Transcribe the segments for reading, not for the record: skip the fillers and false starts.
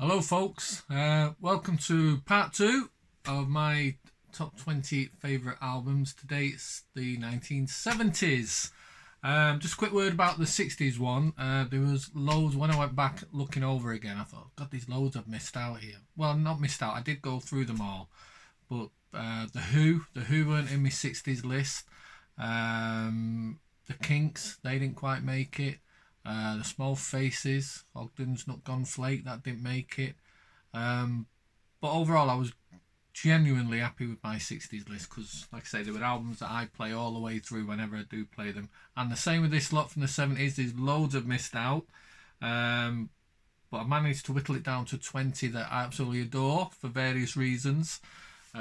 Hello, folks. Welcome to part two of my top 20 favourite albums. Today it's the 1970s. Just a quick word about the 60s one. There was loads. When I went back looking over again, I thought, God, these loads I've missed out here. Well, not missed out. I did go through them all. But the Who weren't in my 60s list. The Kinks, they didn't quite make it. The Small Faces, Ogden's Not Gone Flake, that didn't make it. But overall, I was genuinely happy with my 60s list because, like I say, there were albums that I play all the way through whenever I do play them. And the same with this lot from the 70s, there's loads I've missed out. But I managed to whittle it down to 20 that I absolutely adore for various reasons.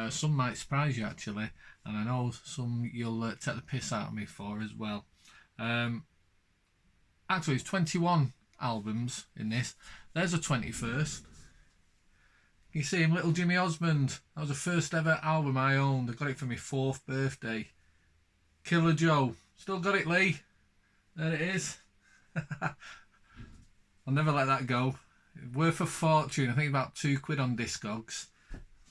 Some might surprise you, actually. And I know some you'll take the piss out of me for as well. Actually, it's 21 albums in this. There's a 21st. You see him, Little Jimmy Osmond. That was the first ever album I owned. I got it for my 4th birthday. Killer Joe. Still got it, Lee. There it is. I'll never let that go. Worth a fortune. I think about £2 on Discogs.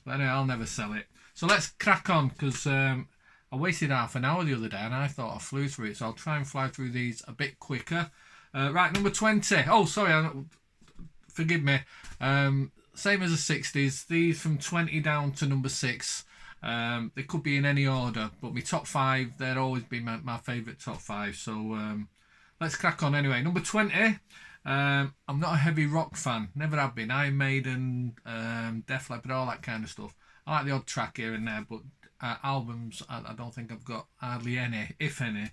But anyway, I'll never sell it. So let's crack on because I wasted half an hour the other day and I thought I flew through it. So I'll try and fly through these a bit quicker. Right, number 20. Oh, sorry, forgive me. Same as the 60s. These from 20 down to number 6. They could be in any order, but my top 5, they'll always be my favourite top 5. So let's crack on anyway. Number 20. I'm not a heavy rock fan. Never have been. Iron Maiden, Def Leppard, all that kind of stuff. I like the odd track here and there, but albums, I don't think I've got hardly any, if any.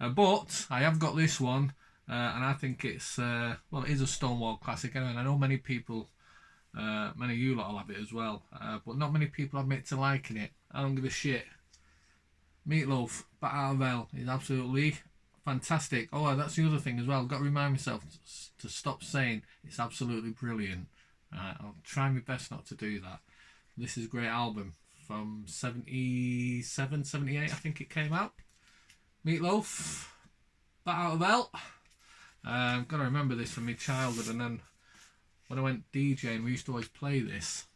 But I have got this one. And I think it's, it is a Stonewall classic anyway. And I know many people, many of you lot will have it as well. But not many people admit to liking it. I don't give a shit. Meatloaf, Bat Out of Hell is absolutely fantastic. Oh, that's the other thing as well. I've got to remind myself to stop saying it's absolutely brilliant. I'll try my best not to do that. This is a great album from 77, 78, I think it came out. Meatloaf, Bat Out of Hell. I've got to remember this from my childhood, and then when I went DJing, we used to always play this.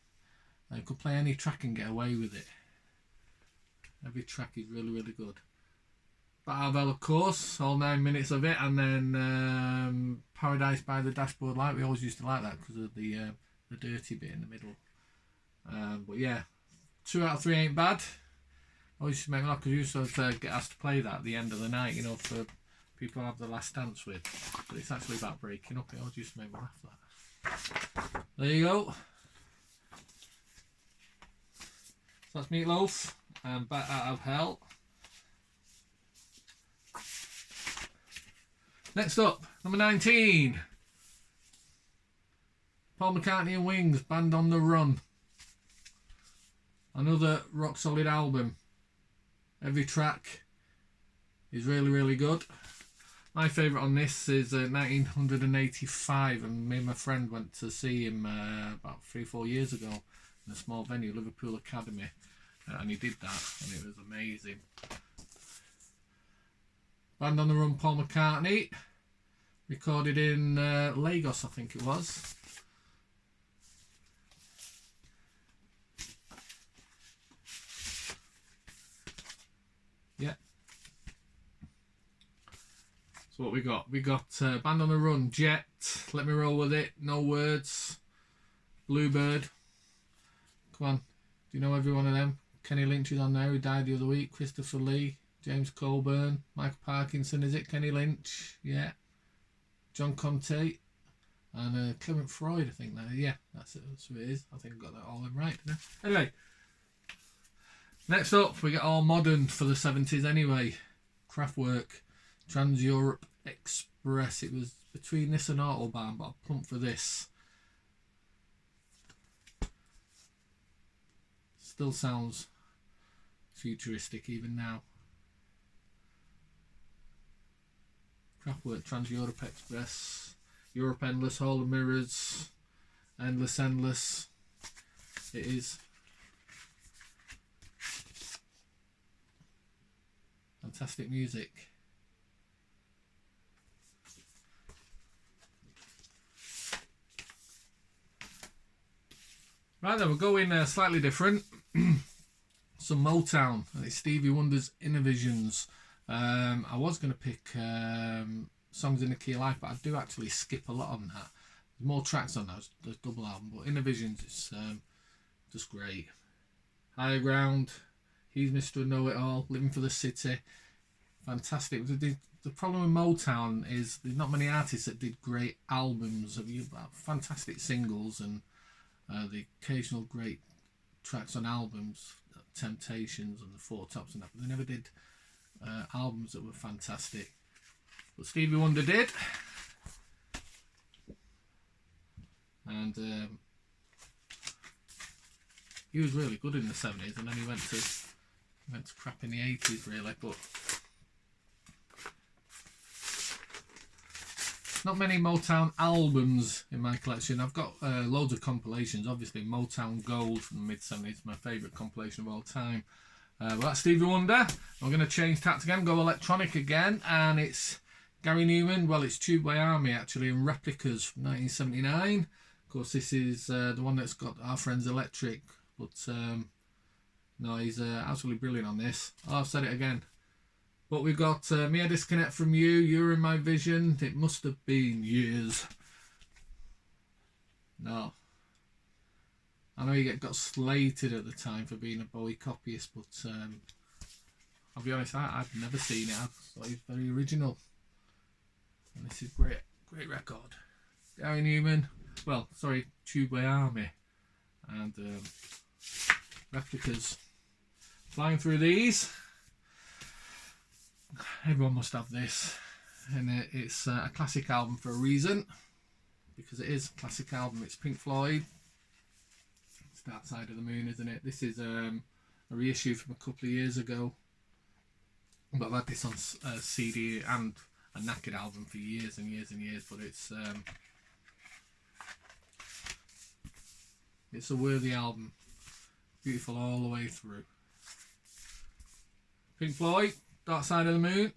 I could play any track and get away with it. Every track is really, really good. Bat Out of Hell, of course, all 9 minutes of it, and then Paradise by the Dashboard Light. We always used to like that because of the dirty bit in the middle. But yeah, 2 out of 3 ain't bad. I always used to make me laugh because you used to get asked to play that at the end of the night, you know, for people have the last dance with, but it's actually about breaking up. It always used to make me laugh, that. There you go. So that's Meatloaf and Bat Out of Hell. Next up, number 19. Paul McCartney and Wings, Band on the Run. Another rock solid album. Every track is really, really good. My favourite on this is 1985, and me and my friend went to see him about 3-4 years ago in a small venue, Liverpool Academy, and he did that, and it was amazing. Band on the Run, Paul McCartney, recorded in Lagos, I think it was. Yeah. So what we got? We got Band on the Run, Jet, Let Me Roll With It, No Words, Bluebird. Come on, do you know every one of them? Kenny Lynch is on there, who died the other week. Christopher Lee, James Colburn, Michael Parkinson, is it? Kenny Lynch, yeah. John Conte, and Clement Freud, I think. Yeah, that's it. That's who it is. I think I got that all in right, didn't I? Anyway, next up, we get all modern for the 70s anyway. Kraftwerk, Trans Europe Express. It was between this and Autobahn, but I'll plump for this. Still sounds futuristic even now. Kraftwerk, Trans Europe Express, Europe Endless, Hall of Mirrors, Endless Endless. It is. Fantastic music. Right then, we're going slightly different. Some Motown. It's Stevie Wonder's Innervisions. I was going to pick Songs in the Key of Life, but I do actually skip a lot on that. There's more tracks on that. There's double album, but Innervisions is just great. Higher Ground, He's Mr. Know-It-All, Living for the City. Fantastic. The problem with Motown is there's not many artists that did great albums. You've got fantastic singles and the occasional great tracks on albums, Temptations and the Four Tops and that, but they never did albums that were fantastic. But Stevie Wonder did, and he was really good in the 70s, and then he went to crap in the 80s really. But not many Motown albums in my collection. I've got loads of compilations. Obviously, Motown Gold from the mid-70s, my favourite compilation of all time. But that's Stevie Wonder. We're going to change tact again, go electronic again, and it's Gary Numan. Well, it's Tube by Army, actually, in Replicas from 1979. Of course, this is the one that's got Our Friends Electric, but no, he's absolutely brilliant on this. Oh, I've said it again. But we've got Me I Disconnect From You, You're in My Vision. It must have been years. No. I know he got slated at the time for being a Bowie copyist, but I'll be honest, I've never seen it. I thought he was very original. And this is great record. Gary Numan, well, sorry, Tube by Army. And Replicas. Flying through these. Everyone must have this, and it's a classic album for a reason, because it is a classic album. It's Pink Floyd. It's Dark Side of the Moon, isn't it? This is a reissue from a couple of years ago, but I've had this on CD and a knackered album for years and years and years. But it's a worthy album, beautiful all the way through. Pink Floyd, Dark Side of the Moon.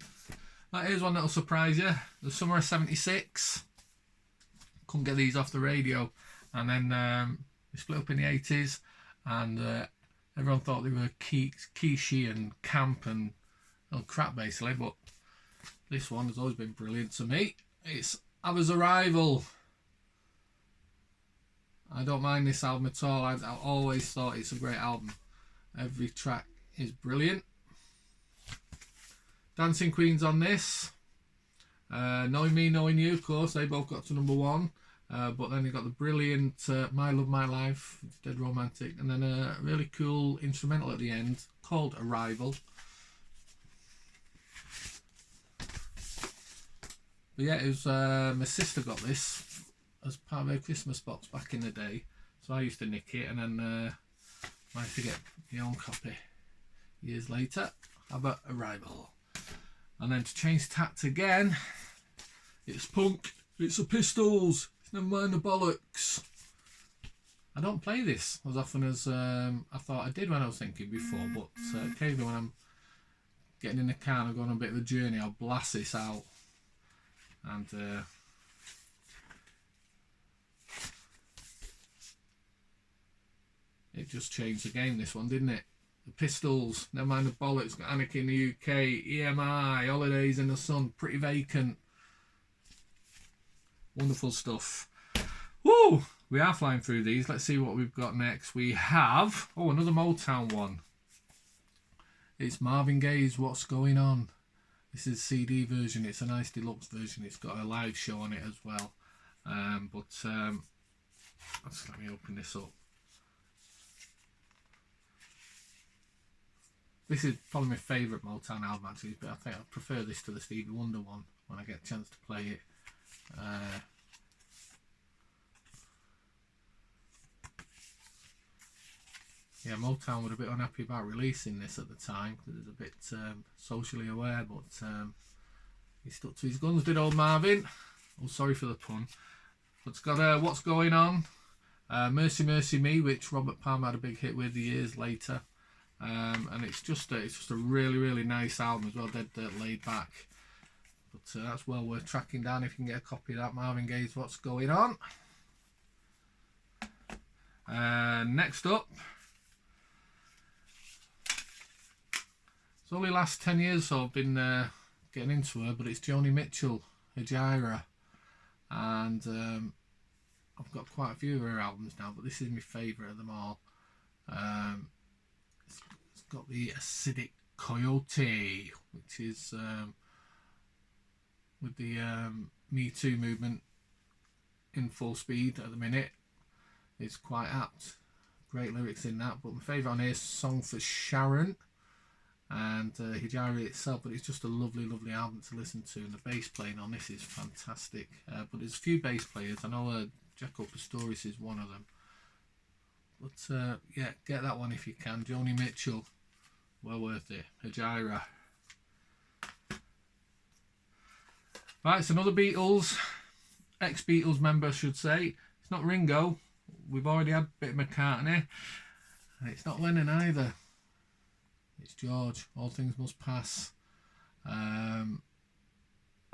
Here's one that'll surprise you. The summer of '76. Couldn't get these off the radio. And then they split up in the 80s. And everyone thought they were quiche and camp and crap, basically. But this one has always been brilliant to me. It's ABBA's Arrival. I don't mind this album at all. I always thought it's a great album. Every track is brilliant. Dancing Queens on this. Knowing Me, Knowing You, of course, they both got to #1. But then you got the brilliant My Love, My Life, Dead Romantic, and then a really cool instrumental at the end called Arrival. But yeah, it was my sister got this as part of her Christmas box back in the day, so I used to nick it and then managed to get my own copy years later. How about Arrival? And then to change tact again, it's punk, it's the Pistols, it's Never Mind the Bollocks. I don't play this as often as I thought I did when I was thinking before, but occasionally when I'm getting in the car and I'm going on a bit of a journey, I'll blast this out. And it just changed the game, this one, didn't it? The Pistols, Never Mind the Bollocks, got Anarchy in the UK, EMI, Holidays in the Sun, Pretty Vacant. Wonderful stuff. Woo! We are flying through these. Let's see what we've got next. We have, another Motown one. It's Marvin Gaye's What's Going On. This is CD version. It's a nice deluxe version. It's got a live show on it as well. Just let me open this up. This is probably my favourite Motown album actually, but I think I prefer this to the Stevie Wonder one when I get a chance to play it. Yeah, Motown were a bit unhappy about releasing this at the time because it was a bit socially aware, but he stuck to his guns, did old Marvin. Oh, sorry for the pun. But it's got What's Going On, Mercy Mercy Me, which Robert Palmer had a big hit with years later. And it's just a really, really nice album as well, dead laid back. But that's well worth tracking down if you can get a copy of that. Marvin Gaye's What's Going On. Next up, it's only last 10 years so I've been getting into her, but it's Joni Mitchell, Hejira, and I've got quite a few of her albums now, but this is my favourite of them all. It's got the Acidic Coyote, which is with the Me Too movement in full speed at the minute. It's quite apt. Great lyrics in that, but my favourite on here is Song for Sharon and Hejira itself, but it's just a lovely album to listen to, and the bass playing on this is fantastic. But there's a few bass players. I know Jaco Pastorius is one of them, but yeah, get that one if you can. Joni Mitchell, well worth it. Hejira. Right, it's another Beatles, ex-Beatles member I should say. It's not Ringo, we've already had a bit of McCartney, and it's not Lennon either. It's George, All Things Must Pass. I've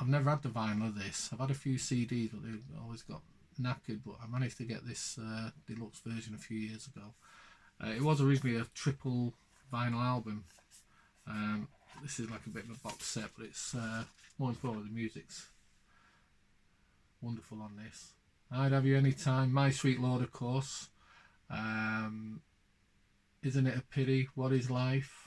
never had the vinyl of this. I've had a few CDs, but they've always got knackered, but I managed to get this deluxe version a few years ago. It was originally a triple vinyl album. This is like a bit of a box set, but it's more important. The music's wonderful on this. I'd Have You Anytime, My Sweet Lord, of course. Isn't It a Pity, What Is Life?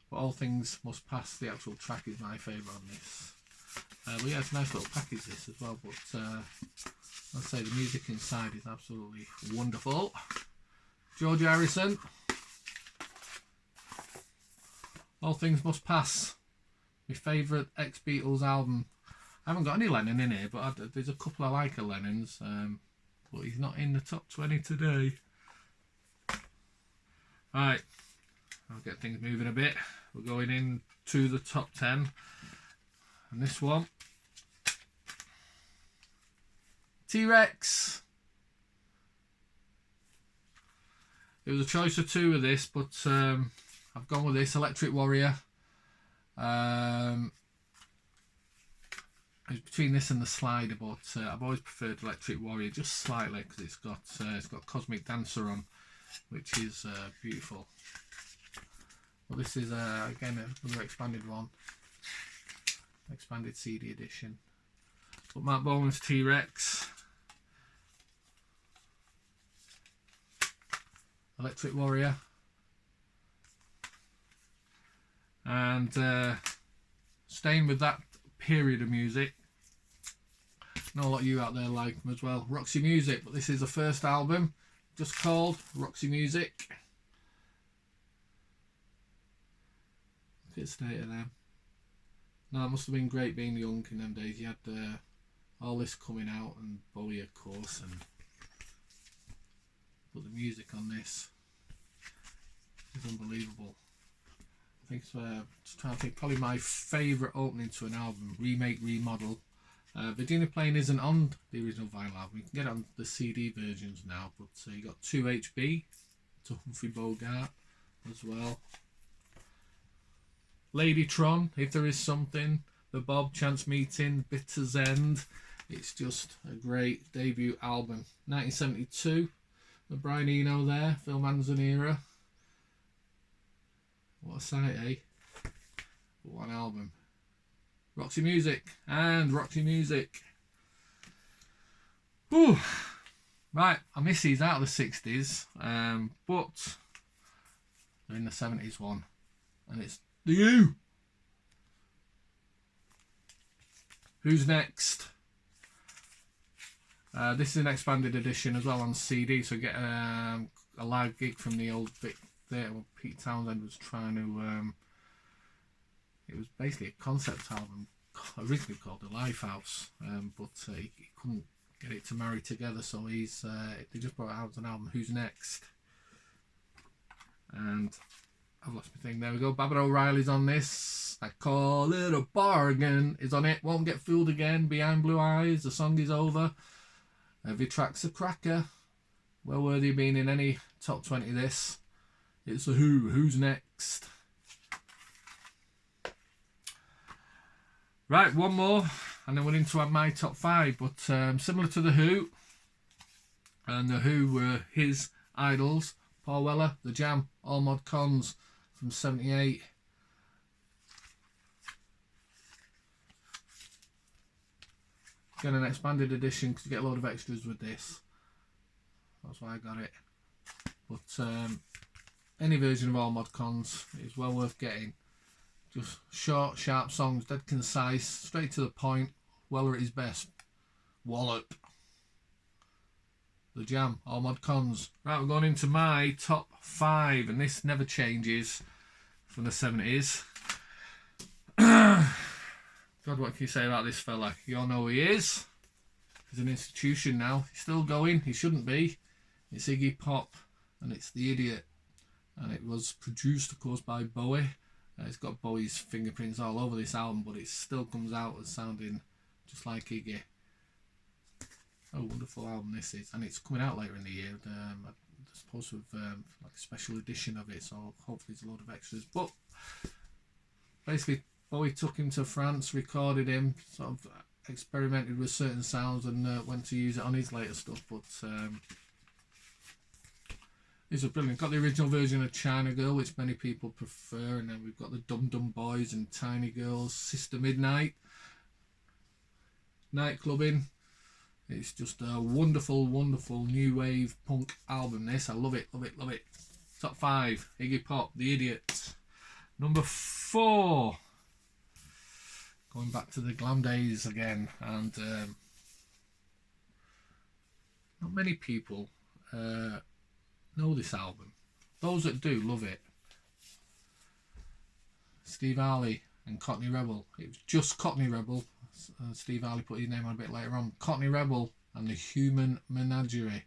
But All Things Must Pass, the actual track, is my favourite on this. But yeah, it's a nice little package this as well, but I'd say the music inside is absolutely wonderful. George Harrison, All Things Must Pass, my favourite ex-Beatles album. I haven't got any Lennon in here, but there's a couple I like of Lennon's, but he's not in the top 20 today. Right, I'll get things moving a bit. We're going into the top 10, and this one, T-Rex. It was a choice of two of this, but I've gone with this, Electric Warrior. It's between this and the Slider, but I've always preferred Electric Warrior just slightly because it's got Cosmic Dancer on, which is beautiful. Well, this is again another expanded one, expanded CD edition. But Matt Bolan's T-Rex, Electric Warrior, and staying with that period of music, I know a lot of you out there like them as well, Roxy Music, but this is the first album, just called Roxy Music. Look at the state of them. Now it must have been great being young in them days. You had all this coming out, and Bowie of course, but the music on this is unbelievable. I think it's just trying to think, probably my favourite opening to an album, remake, remodel. Virginia Plain isn't on the original vinyl album. You can get it on the CD versions now, but you got 2HB to Humphrey Bogart as well. Ladytron, If There Is Something, The Bob, Chance Meeting, Bitter's End. It's just a great debut album. 1972, the Brian Eno there, Phil Manzanera. What a sight, eh? One album. Roxy Music and Roxy Music. Whew. Right, I miss these out of the 60s, but they're in the 70s one, and it's The Who. Who's Next? This is an expanded edition as well on CD, so get a live gig from the old Vic Theatre. Well, Pete Townsend was trying to. It was basically a concept album originally called The Lifehouse, but he couldn't get it to marry together, so they just brought out an album, Who's Next? And I've lost my thing. There we go. Babbitt O'Reilly's on this. I Call It a Bargain is on it. Won't Get Fooled Again. Behind Blue Eyes. The Song Is Over. Every Track's a Cracker. Well worthy of being in any top 20 this. It's The Who. Who's Next? Right, one more. And then we're into my top 5, but similar to The Who, and The Who were his idols: Paul Weller, The Jam, All Mod Cons from 78. Get an expanded edition because you get a load of extras with this. That's why I got it. But any version of All Mod Cons is well worth getting. Just short, sharp songs, dead concise, straight to the point. Weller at his best. Wallop. The Jam, All Mod Cons. Right, we're going into my top 5, and this never changes from the 70s. God, what can you say about this fella? You all know who he is. He's an institution now. He's still going. He shouldn't be. It's Iggy Pop, and it's The Idiot. And it was produced, of course, by Bowie. It's got Bowie's fingerprints all over this album, but it still comes out as sounding just like Iggy. Oh, wonderful album this is. And it's coming out later in the year. I'm supposed to have like a special edition of it, so hopefully there's a lot of extras. But basically, Bowie took him to France, recorded him, sort of experimented with certain sounds, and went to use it on his later stuff. But these are brilliant. Got the original version of China Girl, which many people prefer, and then we've got the Dum Dum Boys and Tiny Girls, Sister Midnight, Night Clubbing. It's just a wonderful, wonderful new wave punk album. This, I love it, love it, love it. Top 5, Iggy Pop, The Idiot. Number 4. Going back to the glam days again, and not many people know this album. Those that do love it. Steve Harley and Cockney Rebel. It was just Cockney Rebel. Steve Harley put his name on a bit later on. Cockney Rebel and the Human Menagerie.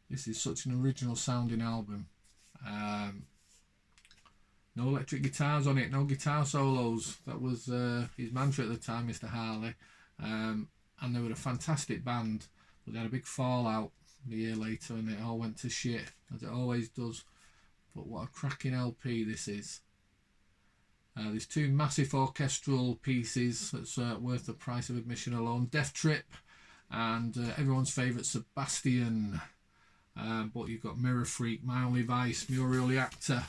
This is such an original sounding album. No electric guitars on it, no guitar solos. That was his mantra at the time, Mr. Harley. And they were a fantastic band, but they had a big fallout a year later, and it all went to shit, as it always does. But what a cracking LP this is. There's 2 massive orchestral pieces that's worth the price of admission alone. Death Trip and everyone's favourite Sebastian. But you've got Mirror Freak, My Only Vice, Muriel the Actor,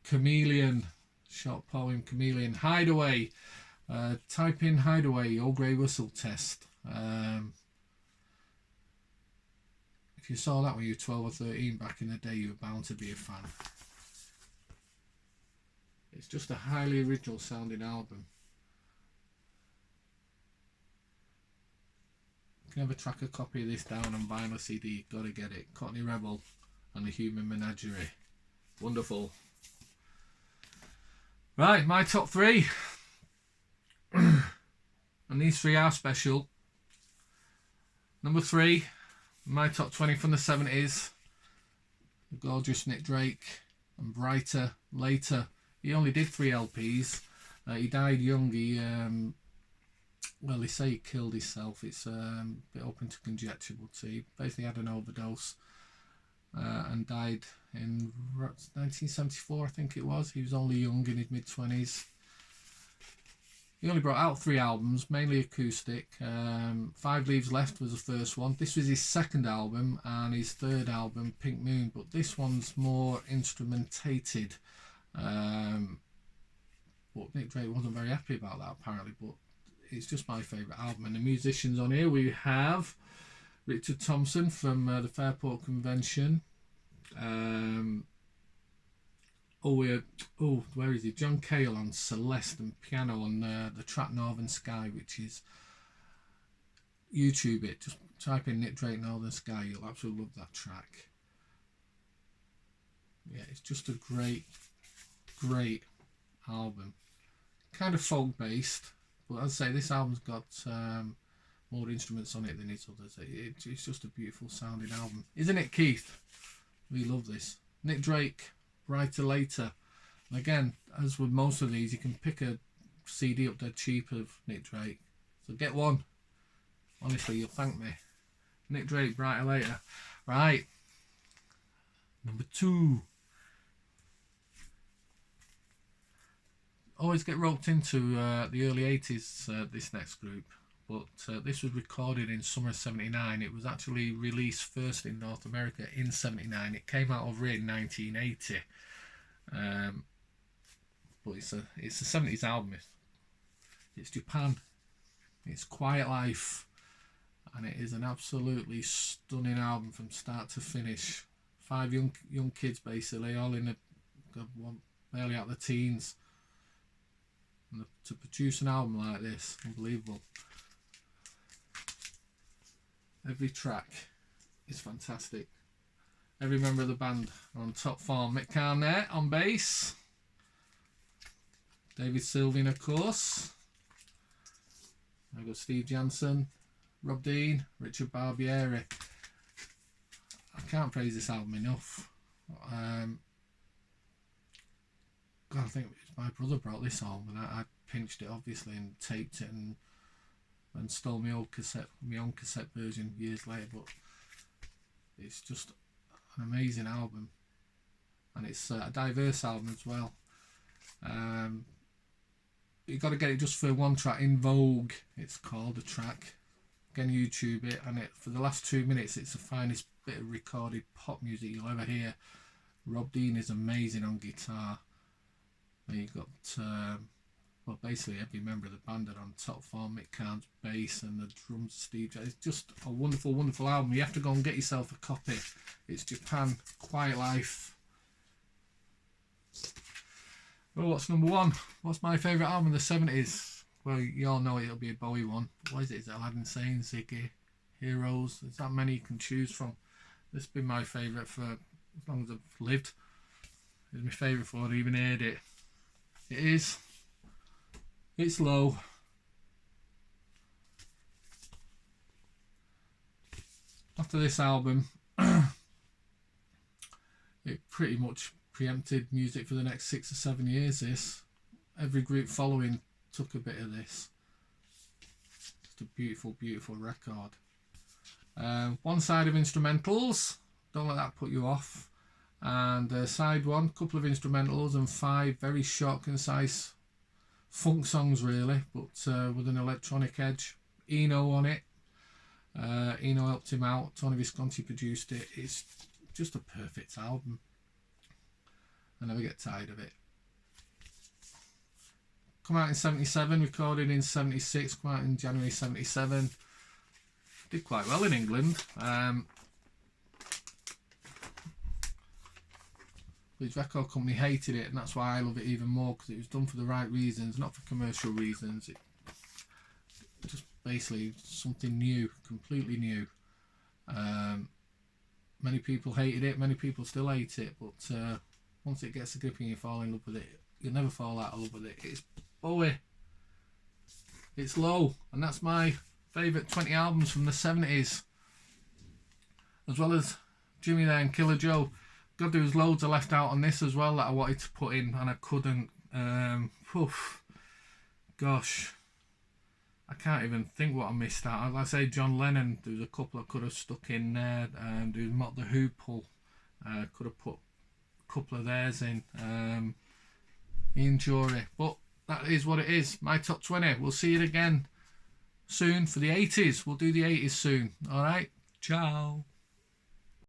Chameleon, short poem Chameleon, Hideaway. Type in Hideaway, Old Grey Whistle Test. If you saw that when you were 12 or 13 back in the day, you were bound to be a fan. It's just a highly original sounding album. You can never track a copy of this down on vinyl CD, you've got to get it. Cockney Rebel and the Human Menagerie. Wonderful. Right, my top 3. And these 3 are special. Number 3, my top 20 from the 70s. The gorgeous Nick Drake and Brighter Later. He only did 3 LPs. He died young. Well, they say he killed himself. It's a bit open to conjecture, but he basically had an overdose and died in 1974, I think it was. He was only young, in his mid-20s. He only brought out 3 albums, mainly acoustic. 5 Leaves Left was the first one. This was his second album, and his third album, Pink Moon. But this one's more instrumentated. But Nick Drake wasn't very happy about that, apparently. But it's just my favourite album. And the musicians on here, we have Richard Thompson from the Fairport Convention. Where is he? John Cale on Celeste and piano on the track Northern Sky, which is, YouTube it, just type in Nick Drake Northern Sky, you'll absolutely love that track. Yeah, it's just a great album. Kind of folk based, but as I say, this album's got more instruments on it than its others. It's just a beautiful sounding album, isn't it, Keith? We love this. Nick Drake, Brighter Later. And again, as with most of these, you can pick a CD up dead cheap of Nick Drake. So get one. Honestly, you'll thank me. Nick Drake, Brighter Later. Right. Number 2. always get roped into the early 80s, this next group, but this was recorded in summer of 79. It was actually released first in North America in 79. It came out over here in 1980. But it's a 70s album. It's Japan. It's Quiet Life. And it is an absolutely stunning album from start to finish. 5 young kids basically, all in barely out of the teens. And to produce an album like this, unbelievable. Every track is fantastic. Every member of the band are on top form. Mick Carnett on bass. David Sylvian, of course. I've got Steve Jansen, Rob Dean, Richard Barbieri. I can't praise this album enough. God, I think my brother brought this home, and I pinched it obviously and taped it and stole my own cassette version years later. But it's just an amazing album, and it's a diverse album as well. You got to get it just for one track. In Vogue, it's called, a track. Again, YouTube it, and for the last 2 minutes, it's the finest bit of recorded pop music you'll ever hear. Rob Dean is amazing on guitar. And you've got, well, basically every member of the band are on top form. Mick Carn's bass and the drums, Steve Jobs. It's just a wonderful, wonderful album. You have to go and get yourself a copy. It's Japan, Quiet Life. Well, what's number one? What's my favourite album of the 70s? Well, you all know it'll be a Bowie one. What is it? Is it Aladdin Sane, Ziggy, Heroes? There's that many you can choose from. This has been my favourite for as long as I've lived. It's my favourite before I even heard it. It is. It's Low. After this album, it pretty much preempted music for the next 6 or 7 years. Every group following took a bit of this. It's a beautiful, beautiful record. One side of instrumentals, don't let that put you off, and side one, couple of instrumentals and 5 very short, concise funk songs really, but with an electronic edge. Eno on it. Eno helped him out. Tony Visconti produced it. It's just a perfect album. I never get tired of it. Come out in 77, recorded in 76, come out in January 77. Did quite well in England. His record company hated it, and that's why I love it even more, because it was done for the right reasons, not for commercial reasons. It just basically something new, completely new. Many people hated it, many people still hate it, but once it gets a grip and you fall in love with it, you'll never fall out of love with it. It's Bowie. It's Low, and that's my favourite 20 albums from the 70s. As well as Jimmy there and Killer Joe. God, there was loads I left out on this as well that I wanted to put in and I couldn't. Gosh, I can't even think what I missed out. Like I say, John Lennon, there was a couple I could have stuck in there. There was Mott the Hoople, could have put a couple of theirs in. Ian Jury, but that is what it is. My top 20. We'll see it again soon for the 80s. We'll do the 80s soon. Alright, ciao.